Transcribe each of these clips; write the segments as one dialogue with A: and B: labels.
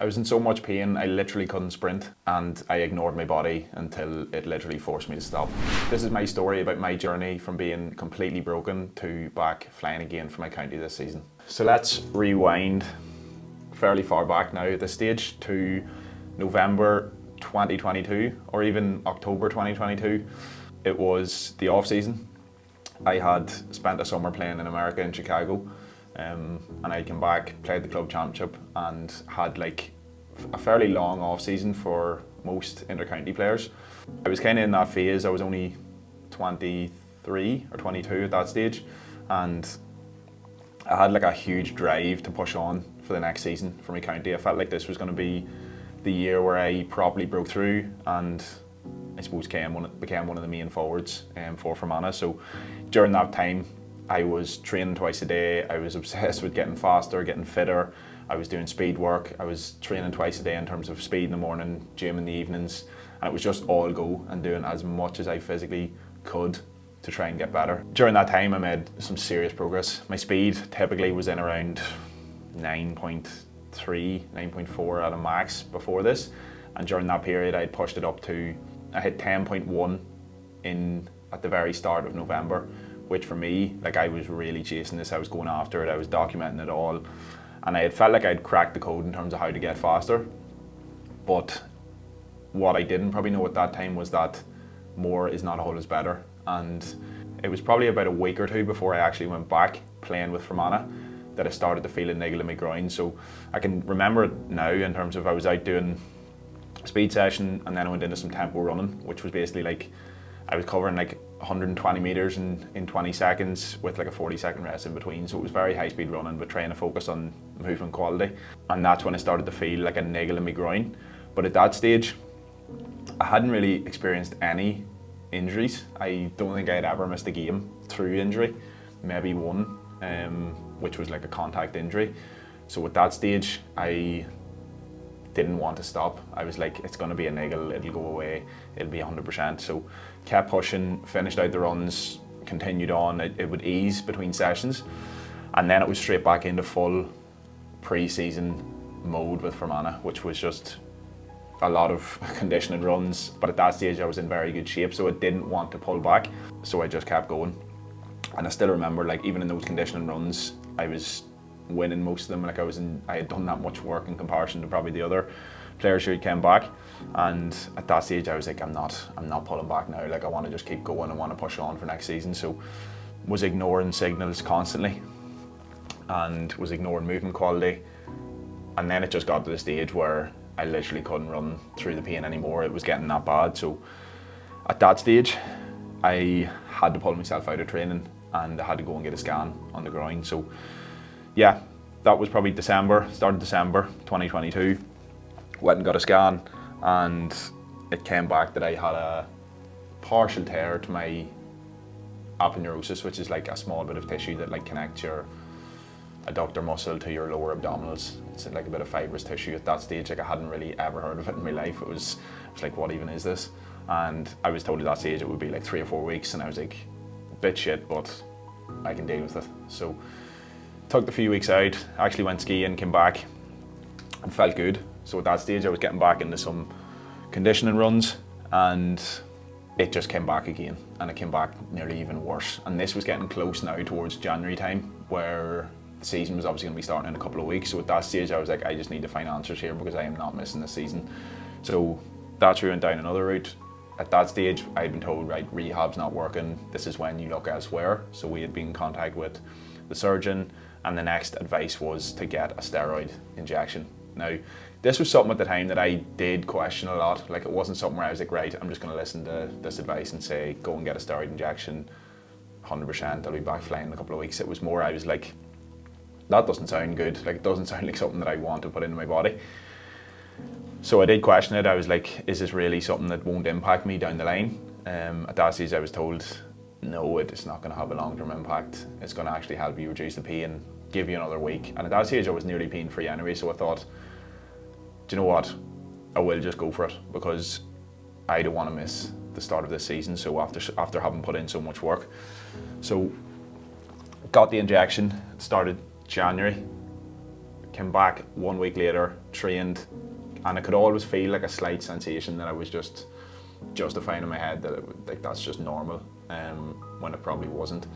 A: I was in so much pain, I literally couldn't sprint, and I ignored my body until it literally forced me to stop. This is my story about my journey from being completely broken to back flying again for my county this season. So let's rewind fairly far back now at this stage to November 2022 or even October 2022. It was the off season. I had spent a summer playing in America in Chicago, and I came back, played the club championship, and had like a fairly long off season for most inter-county players. I was kind of in that phase. I was only 23 or 22 at that stage, and I had like a huge drive to push on for the next season for my county. I felt like this was going to be the year where I properly broke through and I suppose became one of the main forwards for Fermanagh. So during that time, I was training twice a day. I was obsessed with getting faster, getting fitter. I was doing speed work. I was training twice a day in terms of speed in the morning, gym in the evenings, and it was just all go and doing as much as I physically could to try and get better. During that time, I made some serious progress. My speed typically was in around 9.3, 9.4 at a max before this, and during that period, I pushed it up to, I hit 10.1 at the very start of November, which for me, like I was really chasing this. I was going after it. I was documenting it all, and I had felt like I'd cracked the code in terms of how to get faster. But what I didn't probably know at that time was that more is not always better. And it was probably about a week or two before I actually went back playing with Fermanagh that I started to feel a niggle in my groin. So I can remember it now in terms of I was out doing a speed session, and then I went into some tempo running, which was basically like I was covering like 120 meters in 20 seconds with like a 40-second rest in between. So it was very high speed running, but trying to focus on movement quality. And that's when I started to feel like a niggle in my groin. But at that stage, I hadn't really experienced any injuries. I don't think I had ever missed a game through injury, maybe one, which was like a contact injury. So at that stage, I didn't want to stop. I was like, it's going to be a niggle, it'll go away, it'll be 100%. So kept pushing, finished out the runs, continued on. It would ease between sessions, and then it was straight back into full pre-season mode with Fermanagh, which was just a lot of conditioning runs. But at that stage I was in very good shape, so I didn't want to pull back, so I just kept going. And I still remember, like, even in those conditioning runs, I was winning most of them. Like I had done that much work in comparison to probably the other players who came back, and at that stage I was like, I'm not pulling back now. Like, I want to just keep going. I want to push on for next season. So was ignoring signals constantly and was ignoring movement quality, and then it just got to the stage where I literally couldn't run through the pain anymore. It was getting that bad. So at that stage I had to pull myself out of training, and I had to go and get a scan on the groin. So yeah, that was probably started December 2022. Went and got a scan, and it came back that I had a partial tear to my aponeurosis, which is like a small bit of tissue that like connects your adductor muscle to your lower abdominals. It's like a bit of fibrous tissue. At that stage, like I hadn't really ever heard of it in my life. It was like, what even is this? And I was told at that stage it would be like 3 or 4 weeks, and I was like, bit shit, but I can deal with it. So took the few weeks out, actually went skiing, came back and felt good. So at that stage I was getting back into some conditioning runs, and it just came back again, and it came back nearly even worse. And this was getting close now towards January time, where the season was obviously going to be starting in a couple of weeks. So at that stage I was like, I just need to find answers here, because I am not missing this season. So that's where we went down another route. At that stage I'd been told, right, rehab's not working, this is when you look elsewhere. So we had been in contact with the surgeon, and the next advice was to get a steroid injection. Now, this was something at the time that I did question a lot. Like, it wasn't something where I was like, right, I'm just going to listen to this advice and say, go and get a steroid injection, 100%, I'll be back flying in a couple of weeks. It was more, I was like, that doesn't sound good. Like, it doesn't sound like something that I want to put into my body. So I did question it. I was like, is this really something that won't impact me down the line? At that stage I was told, no, it's not going to have a long-term impact. It's going to actually help you reduce the pain, give you another week. And at that stage I was nearly pain-free anyway, so I thought, do you know what, I will just go for it, because I don't want to miss the start of this season. So after having put in so much work, so got the injection, started January, came back 1 week later, trained, and I could always feel like a slight sensation that I was just justifying in my head that like that's just normal, when it probably wasn't.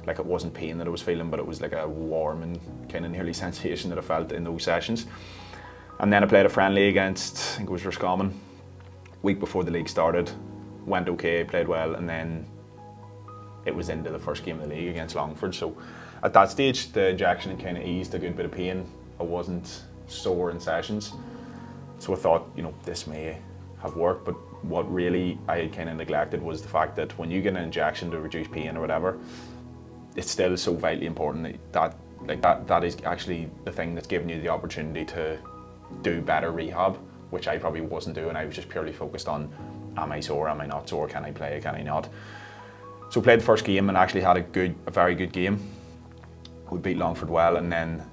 A: Like it wasn't pain that I was feeling, but it was like a warm and kind of nearly sensation that I felt in those sessions. And then I played a friendly against, I think it was Roscommon, week before the league started. Went okay, played well, and then it was into the first game of the league against Longford. So at that stage, the injection had kind of eased a good bit of pain. I wasn't sore in sessions. So I thought, you know, this may have worked, but what really I had kind of neglected was the fact that when you get an injection to reduce pain or whatever, it's still so vitally important that is actually the thing that's giving you the opportunity to do better rehab, which I probably wasn't doing. I was just purely focused on, am I sore, am I not sore, can I play, can I not? So played the first game and actually had a very good game. We beat Longford well, and then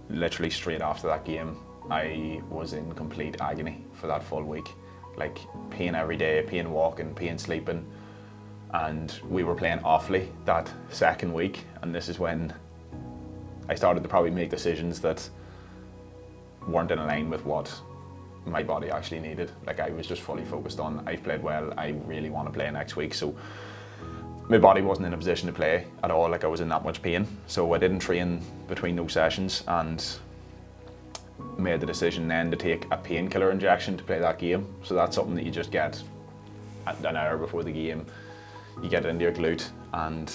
A: literally straight after that game, I was in complete agony for that full week. Like pain every day, pain walking, pain sleeping. And we were playing awfully that second week, and this is when I started to probably make decisions that weren't in line with what my body actually needed. Like I was just fully focused on, I've played well, I really want to play next week. So my body wasn't in a position to play at all, like I was in that much pain. So I didn't train between those sessions and made the decision then to take a painkiller injection to play that game. So that's something that you just get an hour before the game. You get it into your glute and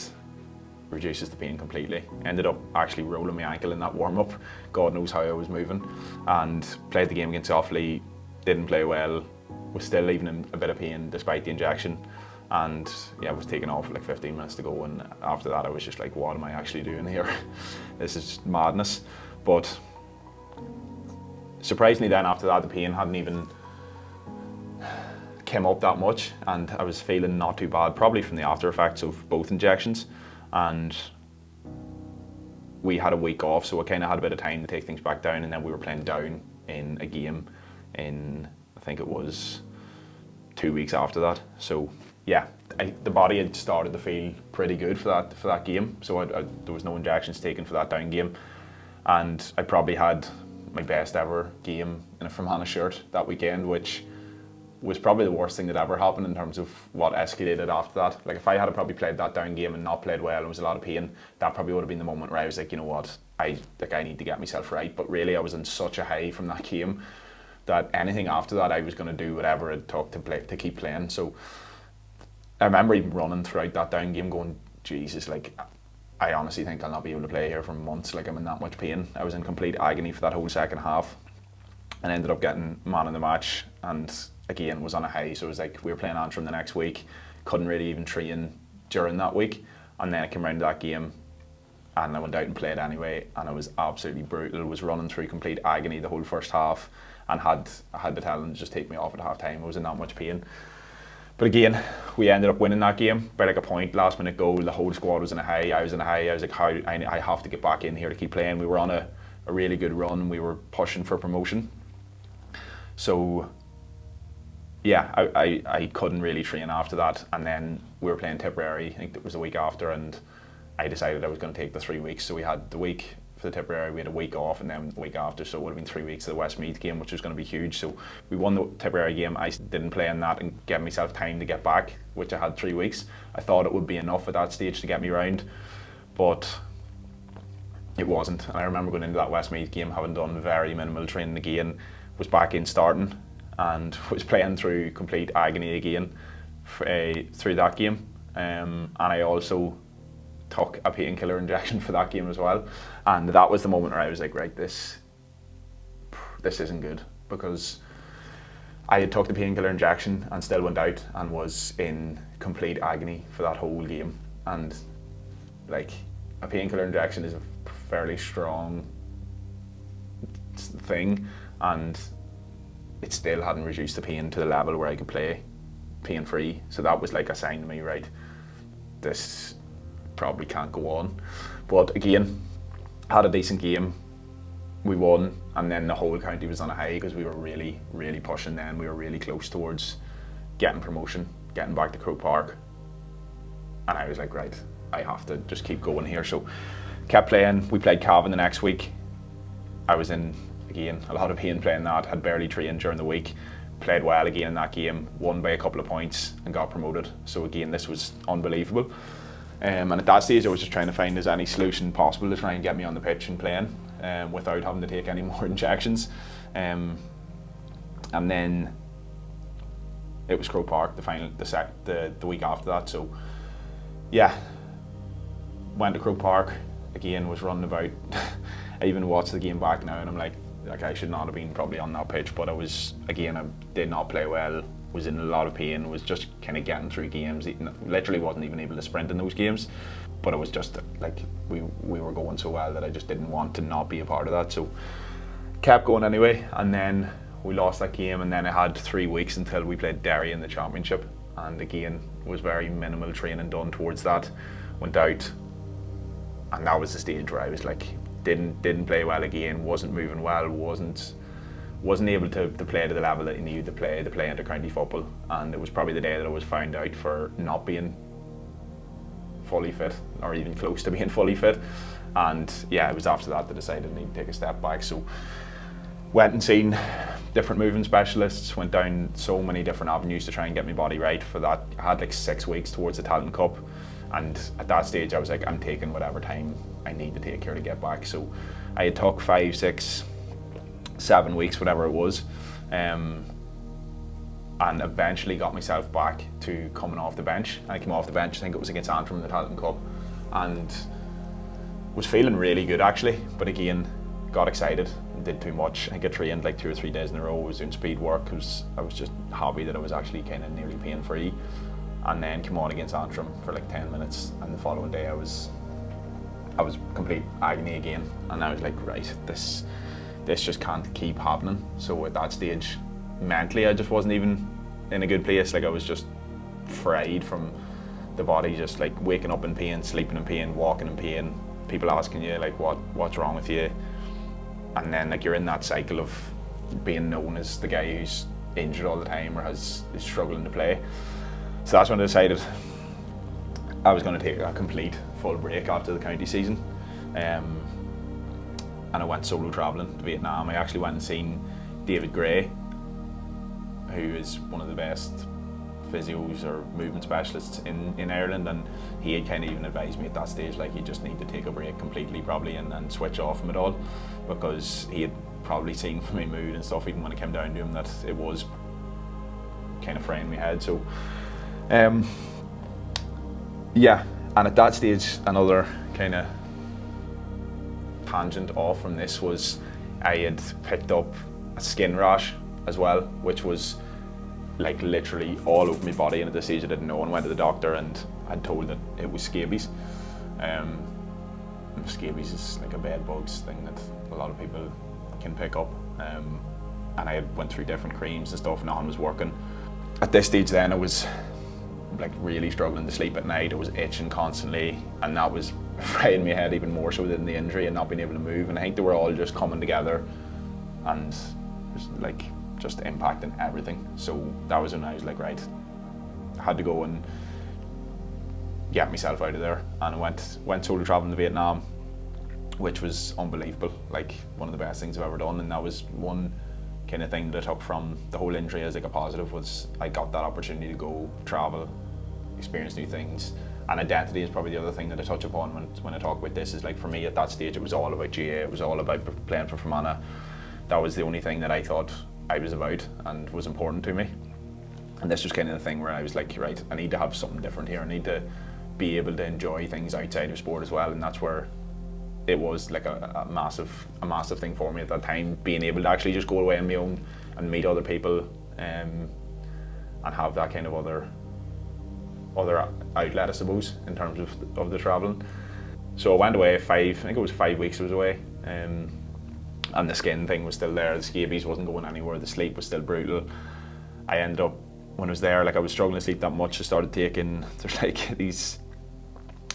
A: reduces the pain completely. Ended up actually rolling my ankle in that warm-up. God knows how I was moving. And played the game against Offaly, didn't play well, was still even in a bit of pain despite the injection. And yeah, I was taken off for like 15 minutes to go, and after that I was just like, what am I actually doing here? This is madness. But surprisingly then after that, the pain hadn't even came up that much, and I was feeling not too bad, probably from the after effects of both injections. And we had a week off, so I kind of had a bit of time to take things back down, and then we were playing down in a game in, I think it was 2 weeks after that. So yeah, the body had started to feel pretty good for that game. So there was no injections taken for that down game, and I probably had my best ever game in a Fermanagh shirt that weekend, which was probably the worst thing that ever happened in terms of what escalated after that. Like if I had probably played that down game and not played well and was a lot of pain, that probably would have been the moment where I was like, you know what, I need to get myself right. But really I was in such a high from that game that anything after that I was going to do whatever it took to keep playing. So I remember even running throughout that down game going, Jesus, like I honestly think I'll not be able to play here for months. Like I'm in that much pain. I was in complete agony for that whole second half, and ended up getting man of the match, and again was on a high. So it was like we were playing Antrim the next week, couldn't really even train during that week, and then I came around to that game and I went out and played anyway, and it was absolutely brutal. I was running through complete agony the whole first half, and I had to tell them to just take me off at half time. I was in that much pain. But again, we ended up winning that game by like a point, last minute goal. The whole squad was in a high, I was in a high. I was like, I have to get back in here to keep playing. We were on a really good run, we were pushing for promotion. So yeah, I couldn't really train after that, and then we were playing Tipperary, I think it was the week after, and I decided I was going to take the 3 weeks. So we had the week for the Tipperary, we had a week off, and then the week after, so it would have been 3 weeks of the Westmeath game, which was going to be huge. So we won the Tipperary game. I didn't play in that and get myself time to get back, which I had 3 weeks. I thought it would be enough at that stage to get me round, but it wasn't. And I remember going into that Westmeath game having done very minimal training again, was back in starting, and was playing through complete agony again through that game. And I also took a painkiller injection for that game as well. And that was the moment where I was like, right, this isn't good, because I had took the painkiller injection and still went out and was in complete agony for that whole game. And like, a painkiller injection is a fairly strong thing, and it still hadn't reduced the pain to the level where I could play pain-free. So that was like a sign to me, right, this probably can't go on. But again, had a decent game, we won, and then the whole county was on a high because we were really, really pushing then. We were really close towards getting promotion, getting back to Croke Park. And I was like, right, I have to just keep going here. So kept playing. We played Cavan the next week. I was in, again, a lot of pain playing that, had barely trained during the week, played well again in that game, won by a couple of points and got promoted. So again, this was unbelievable. And at that stage I was just trying to find any solution possible to try and get me on the pitch and playing without having to take any more injections. And then it was Croke Park, the week after that. So yeah, went to Croke Park, again was running about. I even watched the game back now and I'm like I should not have been probably on that pitch, but I did not play well, was in a lot of pain, was just kind of getting through games, literally wasn't even able to sprint in those games, but it was just like we were going so well that I just didn't want to not be a part of that, so kept going anyway. And then we lost that game, and then I had 3 weeks until we played Derry in the championship, and again was very minimal training done towards that. Went out, and that was the stage where I was like didn't play well again, wasn't moving well, wasn't able to play to the level that you needed to play inter-county football. And it was probably the day that I was found out for not being fully fit, or even close to being fully fit. And yeah, it was after that I decided I need to take a step back. So went and seen different movement specialists, went down so many different avenues to try and get my body right for that. I had like 6 weeks towards the Talent Cup, and at that stage I was like, I'm taking whatever time I need to take here to get back. So I had took 5, 6, 7 weeks, whatever it was, and eventually got myself back to coming off the bench. I came off the bench, I think it was against Antrim in the Talent Cup, and was feeling really good actually, but again got excited and did too much. I think I trained like 2 or 3 days in a row, I was doing speed work, I was just happy that I was actually kind of nearly pain free, and then came on against Antrim for like 10 minutes, and the following day I was complete agony again, and I was like, right, this just can't keep happening. So at that stage, mentally I just wasn't even in a good place. Like I was just fried from the body, just like waking up in pain, sleeping in pain, walking in pain, people asking you like what's wrong with you, and then like you're in that cycle of being known as the guy who's injured all the time or is struggling to play. So that's when I decided I was going to take a complete full break after the county season, and I went solo travelling to Vietnam. I actually went and seen David Gray, who is one of the best physios or movement specialists in Ireland, and he had kind of even advised me at that stage like you just need to take a break completely probably and switch off from it all, because he had probably seen from my mood and stuff even when I came down to him that it was kind of fraying my head. So yeah, and at that stage another kind of tangent off from this was I had picked up a skin rash as well, which was like literally all over my body, and at this stage I didn't know, and went to the doctor and had told that it was scabies. Scabies is like a bed bugs thing that a lot of people can pick up, and I went through different creams and stuff, nothing was working. At this stage then I was like really struggling to sleep at night. I was itching constantly, and that was fraying my head even more so than the injury and not being able to move, and I think they were all just coming together and like just impacting everything. So that was when I was like, right, I had to go and get myself out of there, and I went solo traveling to Vietnam, which was unbelievable, like one of the best things I've ever done. And that was one kind of thing that I took from the whole injury as like a positive, was I got that opportunity to go travel, experience new things. And identity is probably the other thing that I touch upon when I talk about this, is like for me at that stage it was all about GA, it was all about playing for Fermanagh. That was the only thing that I thought I was about and was important to me. And this was kind of the thing where I was like, right, I need to have something different here, I need to be able to enjoy things outside of sport as well. And that's where it was like a massive thing for me at that time, being able to actually just go away on my own and meet other people, and have that kind of other outlet, I suppose, in terms of the travelling. So I went away I think it was 5 weeks I was away, and the skin thing was still there, the scabies wasn't going anywhere, the sleep was still brutal. I ended up, when I was there, like I was struggling to sleep that much, I started taking, there's like these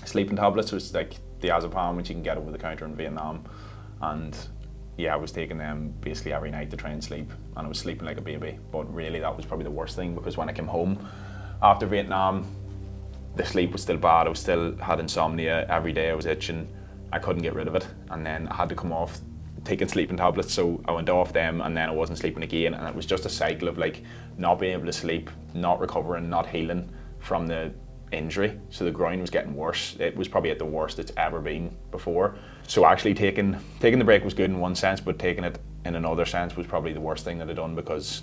A: sleeping tablets, which is like diazepam, which you can get over the counter in Vietnam, and yeah, I was taking them basically every night to try and sleep, and I was sleeping like a baby. But really that was probably the worst thing, because when I came home after Vietnam, the sleep was still bad, I still had insomnia every day, I was itching, I couldn't get rid of it, and then I had to come off taking sleeping tablets, so I went off them and then I wasn't sleeping again, and it was just a cycle of like not being able to sleep, not recovering, not healing from the injury. So the groin was getting worse. It was probably at the worst it's ever been before. So actually taking the break was good in one sense, but taking it in another sense was probably the worst thing that I'd done, because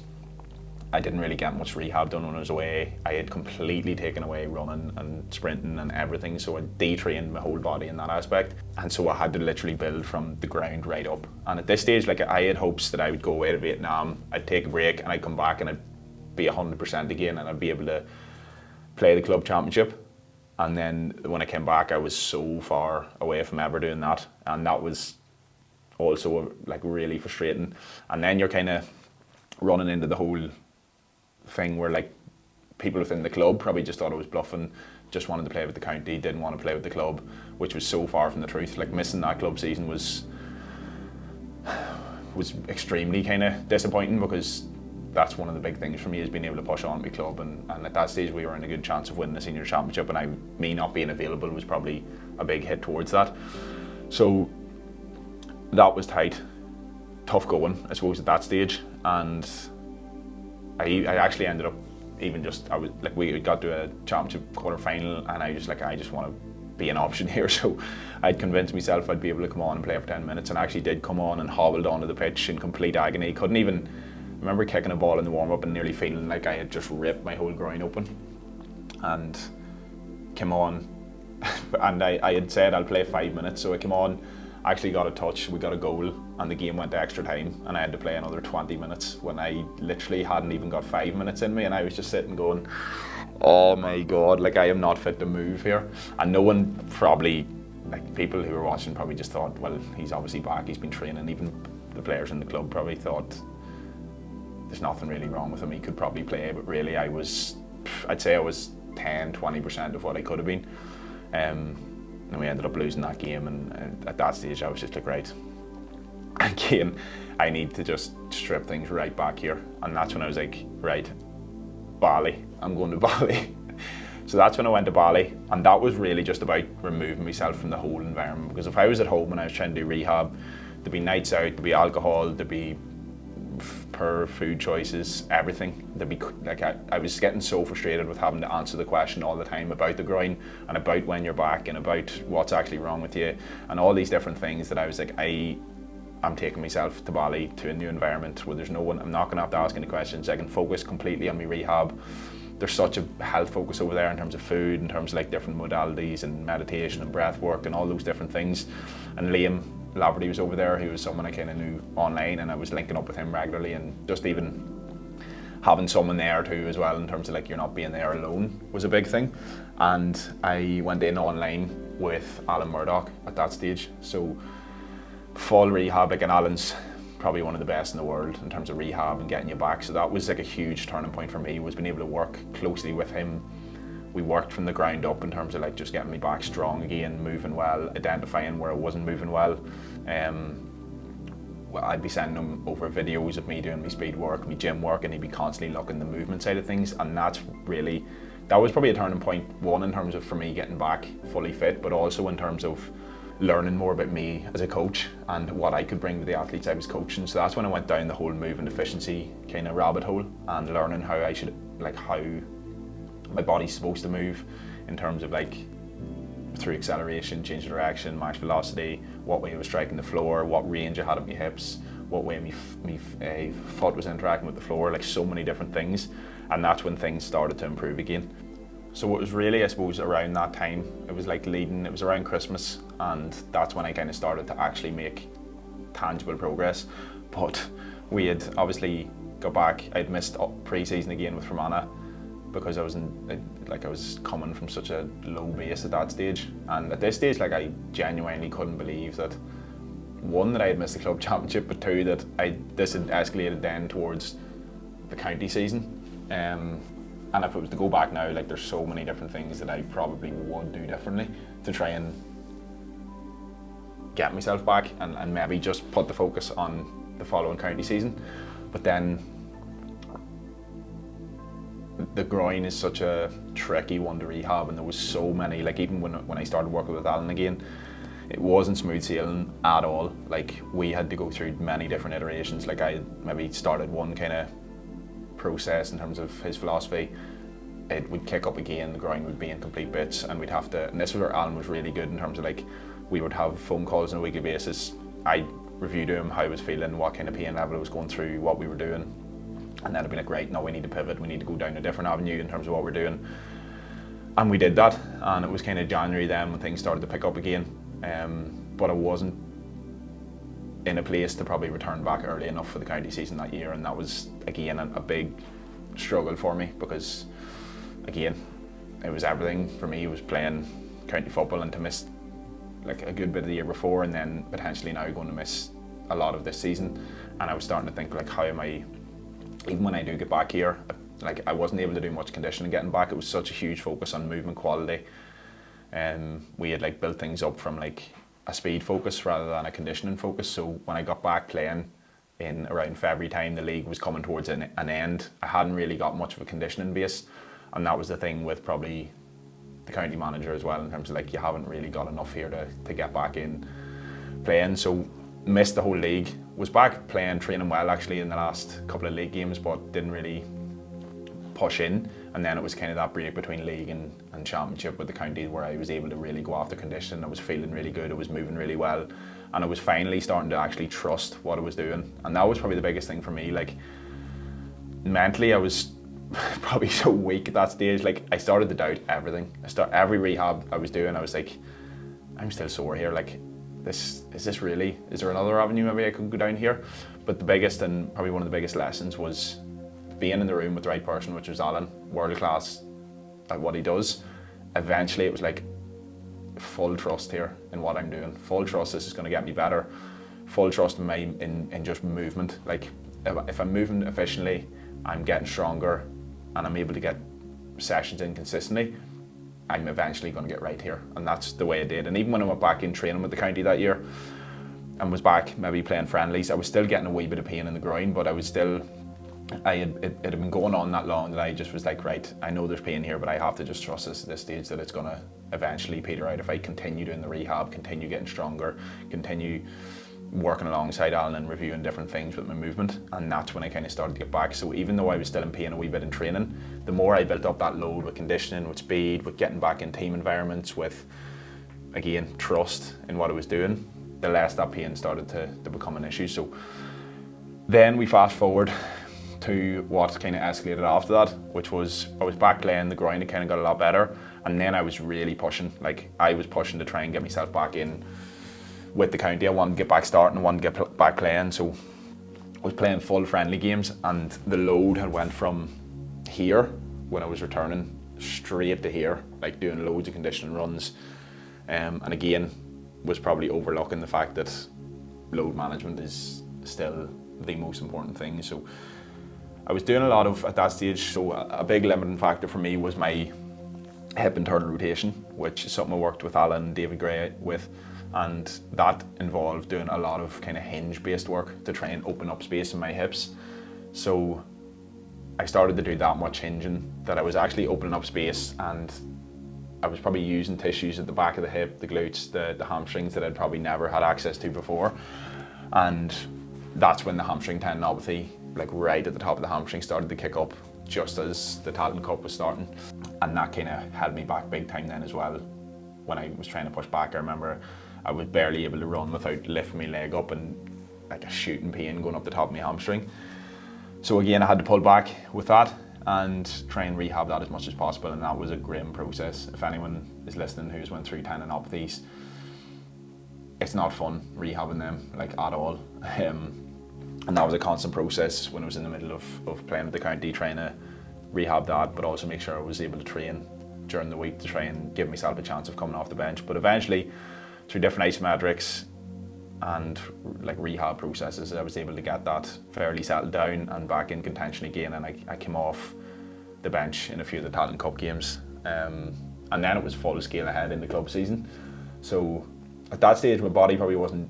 A: I didn't really get much rehab done when I was away. I had completely taken away running and sprinting and everything, so I detrained my whole body in that aspect. And so I had to literally build from the ground right up. And at this stage, like, I had hopes that I would go away to Vietnam, I'd take a break and I'd come back and I'd be 100% again, and I'd be able to play the club championship. And then when I came back, I was so far away from ever doing that, and that was also like really frustrating. And then you're kind of running into the whole thing where like people within the club probably just thought I was bluffing, just wanted to play with the county, didn't want to play with the club, which was so far from the truth. Like, missing that club season was extremely kind of disappointing, because that's one of the big things for me, is being able to push on my club, and at that stage we were in a good chance of winning the senior championship, and me not being available was probably a big hit towards that. So that was tight, tough going, I suppose, at that stage. And I actually ended up we got to a championship quarter final, and I just want to be an option here. So I'd convinced myself I'd be able to come on and play for 10 minutes, and I actually did come on and hobbled onto the pitch in complete agony. Couldn't even remember kicking a ball in the warm-up and nearly feeling like I had just ripped my whole groin open, and came on and I had said I'll play 5 minutes, so I came on, actually got a touch, we got a goal, and the game went to extra time, and I had to play another 20 minutes when I literally hadn't even got 5 minutes in me, and I was just sitting going, oh my god, like, I am not fit to move here. And no one probably, like, people who were watching probably just thought, well, he's obviously back, he's been training. Even the players in the club probably thought there's nothing really wrong with him, he could probably play. But really, I'd say I was 10-20% of what I could have been. And we ended up losing that game, and at that stage I was just like, right, again, I need to just strip things right back here. And that's when I was like, right, Bali, I'm going to Bali. So that's when I went to Bali, and that was really just about removing myself from the whole environment. Because if I was at home and I was trying to do rehab, there'd be nights out, there'd be alcohol, there'd be poor food choices, everything. There'd be, like, I was getting so frustrated with having to answer the question all the time about the groin, and about when you're back, and about what's actually wrong with you, and all these different things, that I was like, I'm taking myself to Bali, to a new environment where there's no one, I'm not going to have to ask any questions, I can focus completely on my rehab. There's such a health focus over there in terms of food, in terms of like different modalities and meditation and breath work and all those different things. And Liam Laverty was over there, who was someone I kind of knew online, and I was linking up with him regularly, and just even having someone there too as well, in terms of like, you're not being there alone, was a big thing. And I went in online with Alan Murdoch at that stage. So full rehab, like, and Alan's probably one of the best in the world in terms of rehab and getting you back. So that was like a huge turning point for me, was being able to work closely with him. We worked from the ground up in terms of like just getting me back strong again, moving well, identifying where I wasn't moving well. I'd be sending him over videos of me doing my speed work, my gym work, and he'd be constantly looking the movement side of things. And that was probably a turning point, one, in terms of for me getting back fully fit, but also in terms of learning more about me as a coach and what I could bring to the athletes I was coaching. So that's when I went down the whole movement efficiency kind of rabbit hole, and learning how how my body's supposed to move, in terms of like through acceleration, change of direction, max velocity, what way I was striking the floor, what range I had at my hips, what way my foot was interacting with the floor, like so many different things. And that's when things started to improve again. So it was really, I suppose, around that time, it was around Christmas, and that's when I kind of started to actually make tangible progress. But we had obviously got back, I'd missed pre-season again with Fermanagh, because I was coming from such a low base at that stage. And at this stage, like, I genuinely couldn't believe that, one, that I had missed the club championship, but two, that this had escalated then towards the county season. And if it was to go back now, like, there's so many different things that I probably would do differently to try and get myself back, and maybe just put the focus on the following county season. But then the groin is such a tricky one to rehab, and there was so many, like, even when I started working with Alan again, it wasn't smooth sailing at all. Like, we had to go through many different iterations. Like, I maybe started one kind of process in terms of his philosophy. It would kick up again, the groin would be in complete bits, and we'd have to, and this was where Alan was really good in terms of, like, we would have phone calls on a weekly basis. I'd review to him how I was feeling, what kind of pain level I was going through, what we were doing, and then it'd be like, right, no, we need to pivot, we need to go down a different avenue in terms of what we're doing. And we did that, and it was kind of January then when things started to pick up again. But I wasn't in a place to probably return back early enough for the county season that year, and that was again a big struggle for me, because again, it was everything for me. It was playing county football and to miss like a good bit of the year before, and then potentially now going to miss a lot of this season. And I was starting to think, like, how am I, even when I do get back here, like, I wasn't able to do much conditioning getting back. It was such a huge focus on movement quality. We had like built things up from like a speed focus rather than a conditioning focus. So when I got back playing in around February time, the league was coming towards an end. I hadn't really got much of a conditioning base, and that was the thing with probably the county manager as well, in terms of like, you haven't really got enough here to get back in playing. So missed the whole league. Was back playing, training well actually in the last couple of league games, but didn't really push in. And then it was kind of that break between league and championship with the county where I was able to really go after conditioning. I was feeling really good, I was moving really well, and I was finally starting to actually trust what I was doing. And that was probably the biggest thing for me. Like, mentally I was probably so weak at that stage. Like, I started to doubt everything. Every rehab I was doing, I was like, I'm still sore here. Like, is this really, is there another avenue maybe I could go down here? But the biggest, and probably one of the biggest lessons, was being in the room with the right person, which was Alan, world class at what he does. Eventually it was like, full trust here in what I'm doing. Full trust this is going to get me better. Full trust in just movement. Like, if I'm moving efficiently, I'm getting stronger, and I'm able to get sessions in consistently, I'm eventually going to get right here. And that's the way I did. And even when I went back in training with the county that year and was back maybe playing friendlies, I was still getting a wee bit of pain in the groin, but I was still, it had been going on that long that I just was like, right, I know there's pain here, but I have to just trust this at this stage that it's going to eventually peter out if I continue doing the rehab, continue getting stronger, continue working alongside Alan and reviewing different things with my movement. And that's when I kind of started to get back. So even though I was still in pain a wee bit in training, the more I built up that load with conditioning, with speed, with getting back in team environments, with, again, trust in what I was doing, the less that pain started to become an issue. So then we fast forward to what kind of escalated after that, which was I was back playing, the groin, it kind of got a lot better, and then I was really pushing. Like, I was pushing to try and get myself back in with the county. I wanted to get back starting, I wanted to get back playing, so I was playing full friendly games, and the load had went from here when I was returning straight to here, like doing loads of conditioning runs, and again was probably overlooking the fact that load management is still the most important thing. So I was doing a lot of, at that stage, so a big limiting factor for me was my hip internal rotation, which is something I worked with Alan and David Gray with, and that involved doing a lot of kind of hinge based work to try and open up space in my hips. So I started to do that much hinging that I was actually opening up space, and I was probably using tissues at the back of the hip, the glutes, the hamstrings that I'd probably never had access to before. And that's when the hamstring tendinopathy, like right at the top of the hamstring, started to kick up just as the Talent Cup was starting. And that kind of held me back big time then as well. When I was trying to push back, I remember I was barely able to run without lifting my leg up and like a shooting pain going up the top of my hamstring. So again, I had to pull back with that and try and rehab that as much as possible, and that was a grim process. If anyone is listening who's went through tendinopathies, it's not fun rehabbing them, like, at all. And that was a constant process when I was in the middle of playing with the county, trying to rehab that, but also make sure I was able to train during the week to try and give myself a chance of coming off the bench. But eventually, through different isometrics and like rehab processes, I was able to get that fairly settled down and back in contention again, and I came off the bench in a few of the Talent Cup games, and then it was full scale ahead in the club season. So at that stage my body probably wasn't,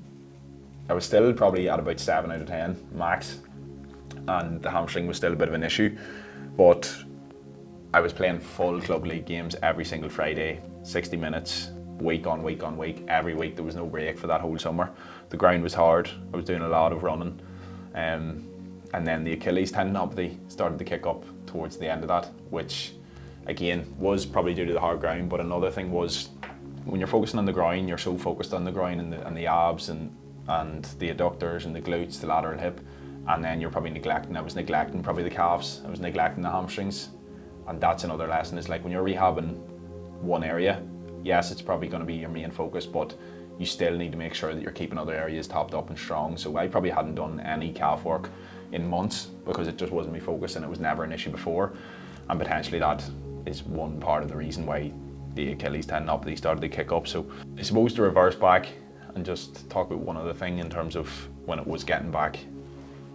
A: I was still probably at about 7 out of 10 max, and the hamstring was still a bit of an issue, but I was playing full club league games every single Friday, 60 minutes, week on week on week. Every week there was no break for that whole summer. The ground was hard. I was doing a lot of running. And then the Achilles tendinopathy started to kick up towards the end of that, which again was probably due to the hard ground. But another thing was, when you're focusing on the groin, you're so focused on the groin and the abs and the adductors and the glutes, the lateral hip, and then you're probably neglecting. I was neglecting probably the calves. I was neglecting the hamstrings, and that's another lesson. Is like when you're rehabbing one area, yes, it's probably going to be your main focus, but you still need to make sure that you're keeping other areas topped up and strong. So I probably hadn't done any calf work in months because it just wasn't my focus, and it was never an issue before. And potentially that is one part of the reason why the Achilles tendinopathy started to kick up. So I suppose to reverse back and just talk about one other thing in terms of when it was getting back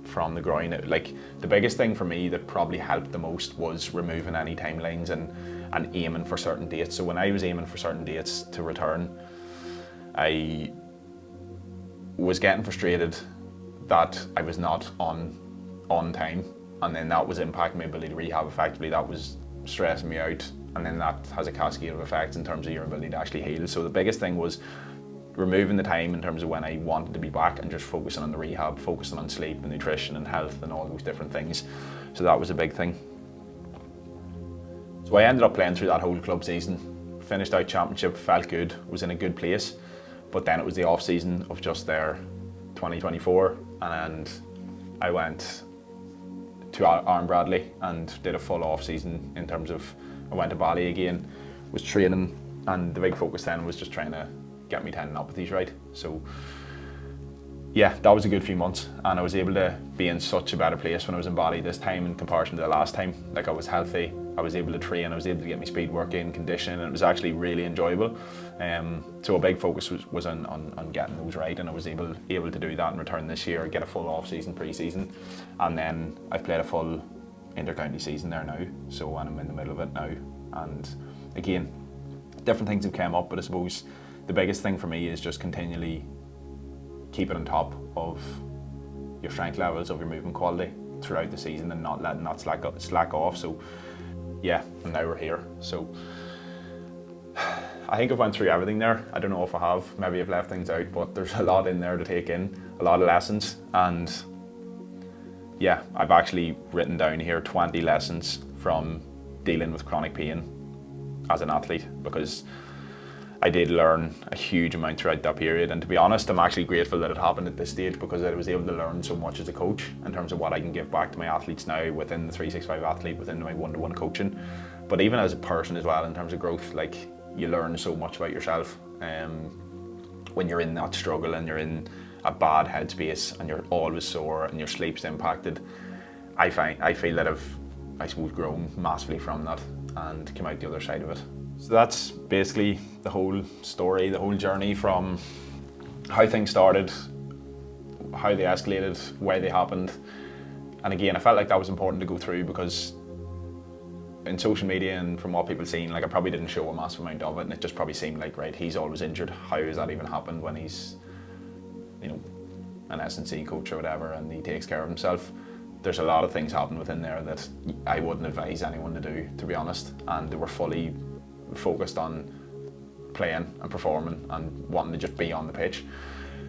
A: from the groin. Like the biggest thing for me that probably helped the most was removing any timelines and aiming for certain dates. So when I was aiming for certain dates to return, I was getting frustrated that I was not on time, and then that was impacting my ability to rehab effectively. That was stressing me out, and then that has a cascade of effects in terms of your ability to actually heal. So the biggest thing was removing the time in terms of when I wanted to be back and just focusing on the rehab, focusing on sleep and nutrition and health and all those different things. So that was a big thing. So I ended up playing through that whole club season, finished out championship, felt good, was in a good place, but then it was the off season of just there 2024, and I went to Aaron Bradley and did a full off season in terms of, I went to Bali again, was training, and the big focus then was just trying to get me tendinopathies right. So yeah, that was a good few months, and I was able to be in such a better place when I was in Bali this time in comparison to the last time. Like I was healthy, I was able to train, I was able to get my speed working, condition, and it was actually really enjoyable. So a big focus was on getting those right, and I was able to do that and return this year, get a full off season, pre-season, and then I've played a full inter-county season there now, so I'm in the middle of it now. And again, different things have come up, but I suppose the biggest thing for me is just continually keeping on top of your strength levels, of your movement quality throughout the season, and not letting that slack off. So yeah, and now we're here. So I think I've went through everything there. I don't know if I have, maybe I've left things out, but there's a lot in there to take in, a lot of lessons. And yeah, I've actually written down here 20 lessons from dealing with chronic pain as an athlete, because I did learn a huge amount throughout that period, and to be honest, I'm actually grateful that it happened at this stage, because I was able to learn so much as a coach in terms of what I can give back to my athletes now within the 365 athlete, within my one-to-one coaching, but even as a person as well in terms of growth. Like, you learn so much about yourself when you're in that struggle and you're in a bad headspace and you're always sore and your sleep's impacted. I feel that I've, I suppose, grown massively from that and come out the other side of it. So that's basically the whole story, the whole journey from how things started, how they escalated, why they happened. And again, I felt like that was important to go through, because in social media and from what people seen, like, I probably didn't show a massive amount of it, and it just probably seemed like, right, he's always injured. How has that even happened when he's, you know, an S&C coach or whatever, and he takes care of himself? There's a lot of things happen within there that I wouldn't advise anyone to do, to be honest. And they were fully focused on playing and performing and wanting to just be on the pitch.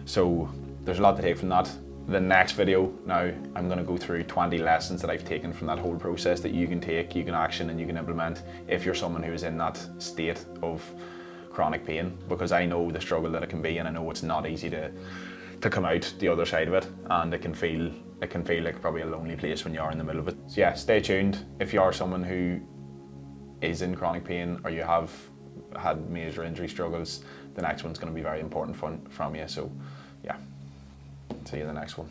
A: So there's a lot to take from that. The next video now, I'm going to go through 20 lessons that I've taken from that whole process that you can take, you can action, and you can implement if you're someone who's in that state of chronic pain, because I know the struggle that it can be, and I know it's not easy to come out the other side of it, and it can feel like probably a lonely place when you are in the middle of it. So yeah, stay tuned. If you are someone who is in chronic pain, or you have had major injury struggles, the next one's going to be very important from you. So yeah, see you in the next one.